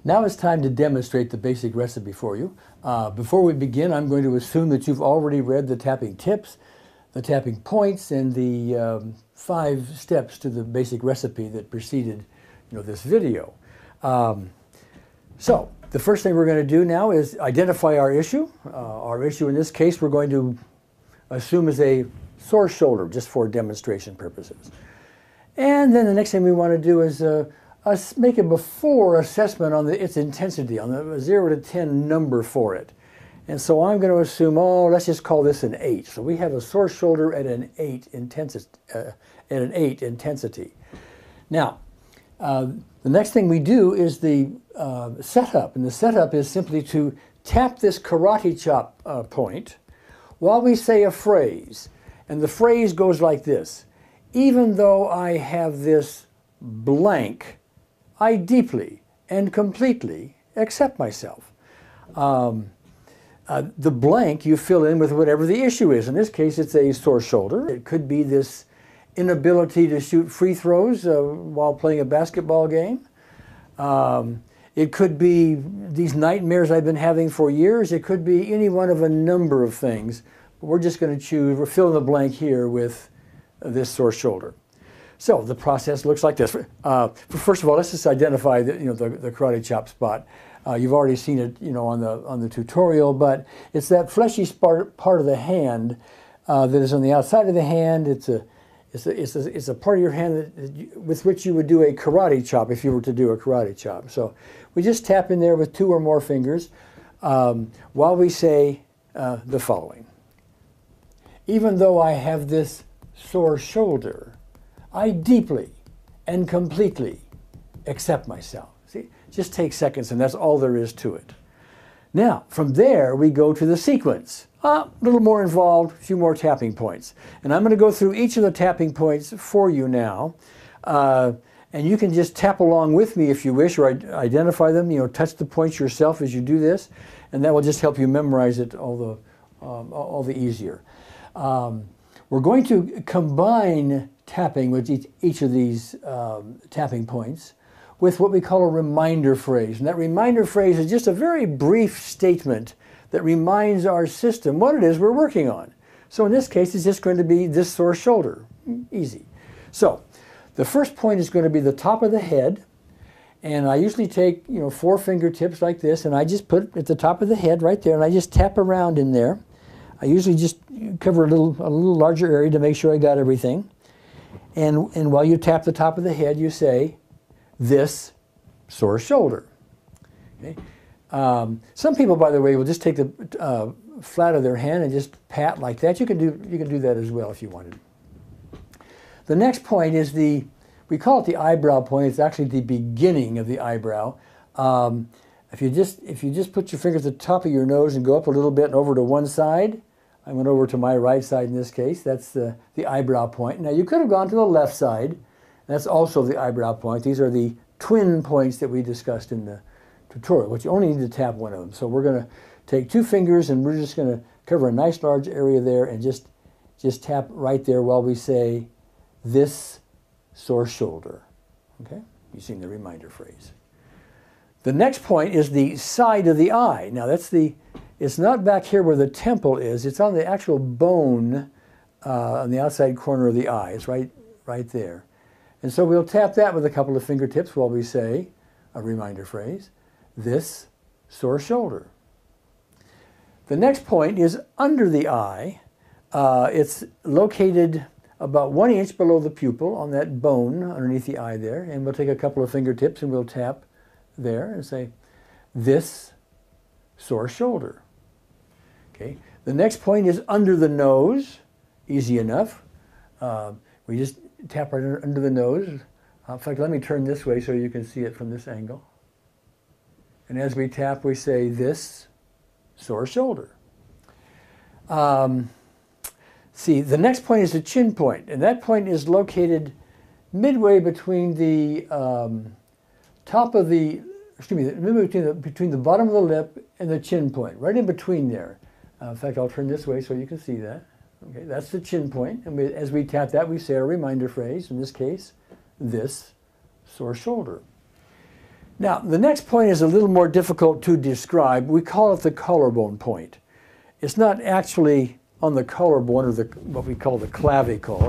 Now it's time to demonstrate the basic recipe for you. Before we begin, I'm going to assume that you've already read the tapping tips, the tapping points, and the 5 steps to the basic recipe that preceded this video. So the first thing we're going to do now is identify our issue. Our issue in this case we're going to assume is a sore shoulder, just for demonstration purposes. And then the next thing we want to do is make a before assessment on its intensity, on the 0 to 10 number for it. And so I'm going to assume, let's just call this an 8. So we have a sore shoulder at an 8 intensity. Now, the next thing we do is the setup. And the setup is simply to tap this karate chop point while we say a phrase. And the phrase goes like this: even though I have this blank, I deeply and completely accept myself. The blank you fill in with whatever the issue is. In this case, it's a sore shoulder. It could be this inability to shoot free throws while playing a basketball game. It could be these nightmares I've been having for years. It could be any one of a number of things. But we're just going to choose, we're filling the blank here with this sore shoulder. So the process looks like this. First of all, let's just identify the karate chop spot. You've already seen it, on the tutorial, but it's that fleshy part of the hand that is on the outside of the hand. It's a part of your hand with which you would do a karate chop if you were to do a karate chop. So we just tap in there with 2 or more fingers while we say the following: even though I have this sore shoulder, I deeply and completely accept myself. See, just take seconds, and that's all there is to it. Now, from there, we go to the sequence. A little more involved, a few more tapping points. And I'm going to go through each of the tapping points for you now. And you can just tap along with me if you wish, or identify them, touch the points yourself as you do this. And that will just help you memorize it all the easier. We're going to combine tapping with each of these tapping points with what we call a reminder phrase. And that reminder phrase is just a very brief statement that reminds our system what it is we're working on. So in this case, it's just going to be this sore shoulder. Easy. So the first point is going to be the top of the head. And I usually take 4 fingertips like this, and I just put it at the top of the head right there, and I just tap around in there. I usually just cover a little larger area to make sure I got everything. And while you tap the top of the head, you say, this sore shoulder. Okay? Some people, by the way, will just take the flat of their hand and just pat like that. You can do that as well if you wanted. The next point is we call it the eyebrow point. It's actually the beginning of the eyebrow. If you just put your fingers at the top of your nose and go up a little bit and over to one side, I went over to my right side in this case. That's the eyebrow point. Now you could have gone to the left side. That's also the eyebrow point. These are the twin points that we discussed in the tutorial, but you only need to tap one of them. So we're going to take 2 fingers and we're just going to cover a nice large area there and just tap right there while we say this sore shoulder. Okay? You've seen the reminder phrase. The next point is the side of the eye. Now it's not back here where the temple is. It's on the actual bone on the outside corner of the eye. It's right there. And so we'll tap that with a couple of fingertips while we say a reminder phrase, this sore shoulder. The next point is under the eye. It's located about 1 inch below the pupil on that bone underneath the eye there. And we'll take a couple of fingertips and we'll tap there and say, this sore shoulder. Okay. The next point is under the nose. Easy enough. We just tap right under the nose. In fact, let me turn this way so you can see it from this angle. And as we tap, we say, this sore shoulder. See, the next point is the chin point, and that point is located midway between the between the bottom of the lip and the chin point, right in between there. In fact, I'll turn this way so you can see that. Okay, that's the chin point, and as we tap that, we say a reminder phrase, in this case, this sore shoulder. Now, the next point is a little more difficult to describe. We call it the collarbone point. It's not actually on the collarbone, or what we call the clavicle.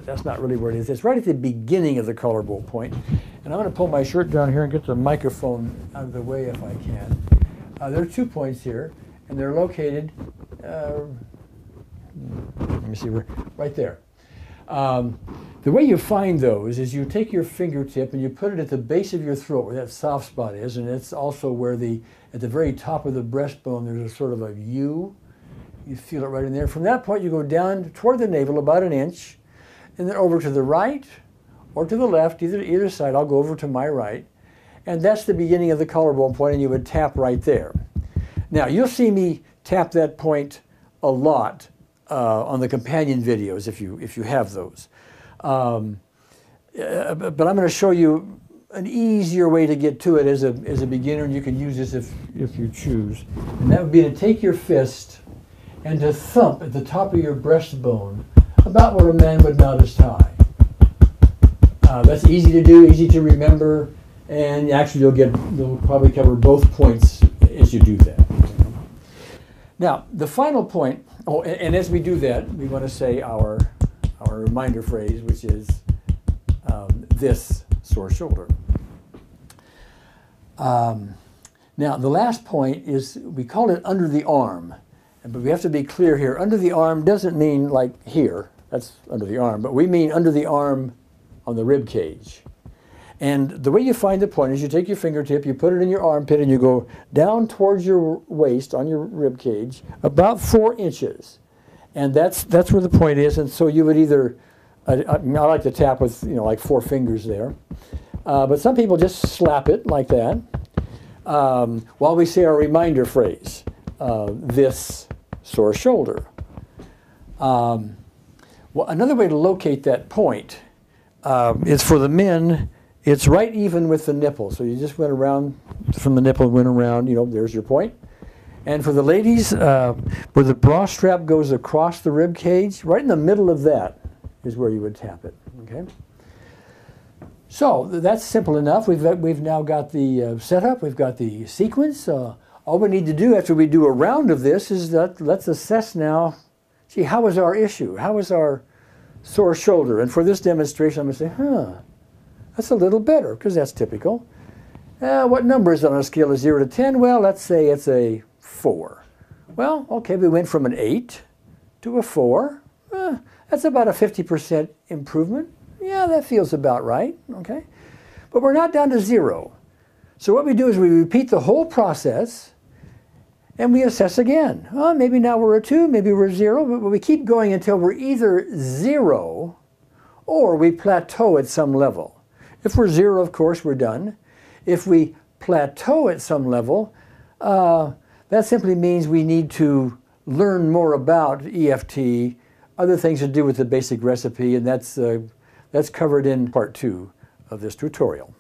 That's not really where it is. It's right at the beginning of the collarbone point. And I'm going to pull my shirt down here and get the microphone out of the way if I can. There are 2 points here, and they're located, let me see, right there. The way you find those is you take your fingertip and you put it at the base of your throat where that soft spot is, and it's also where at the very top of the breastbone there's a sort of a U. You feel it right in there. From that point you go down toward the navel about 1 inch, and then over to the right or to the left, either side. I'll go over to my right, and that's the beginning of the collarbone point, and you would tap right there. Now you'll see me tap that point a lot on the companion videos if you have those. But I'm going to show you an easier way to get to it as a beginner, and you can use this if you choose. And that would be to take your fist and to thump at the top of your breastbone about where a man would knot his tie. That's easy to do, easy to remember, and actually you'll probably cover both points as you do that. Now, the final point, and as we do that, we want to say our reminder phrase, which is this sore shoulder. Now, the last point is, we call it under the arm. But we have to be clear here. Under the arm doesn't mean like here. That's under the arm. But we mean under the arm on the rib cage. And the way you find the point is you take your fingertip, you put it in your armpit, and you go down towards your waist on your rib cage about 4 inches. And that's where the point is. And so you would either, I like to tap with, like 4 fingers there. But some people just slap it like that while we say our reminder phrase, this sore shoulder. Well, another way to locate that point is for the men. It's right even with the nipple. So you just went around from the nipple, went around, there's your point. And for the ladies, where the bra strap goes across the rib cage, right in the middle of that is where you would tap it. Okay. So that's simple enough. We've now got the setup. We've got the sequence. All we need to do after we do a round of this is that let's assess now. See, how was our issue? How was our sore shoulder? And for this demonstration, I'm going to say, that's a little better, because that's typical. What number is on a scale of 0 to 10? Well, let's say it's a 4. Well, okay, we went from an 8 to a 4. That's about a 50% improvement. Yeah, that feels about right, okay? But we're not down to 0. So what we do is we repeat the whole process, and we assess again. Maybe now we're a 2, maybe we're 0, but we keep going until we're either 0 or we plateau at some level. If we're 0, of course, we're done. If we plateau at some level, that simply means we need to learn more about EFT, other things to do with the basic recipe, and that's covered in part 2 of this tutorial.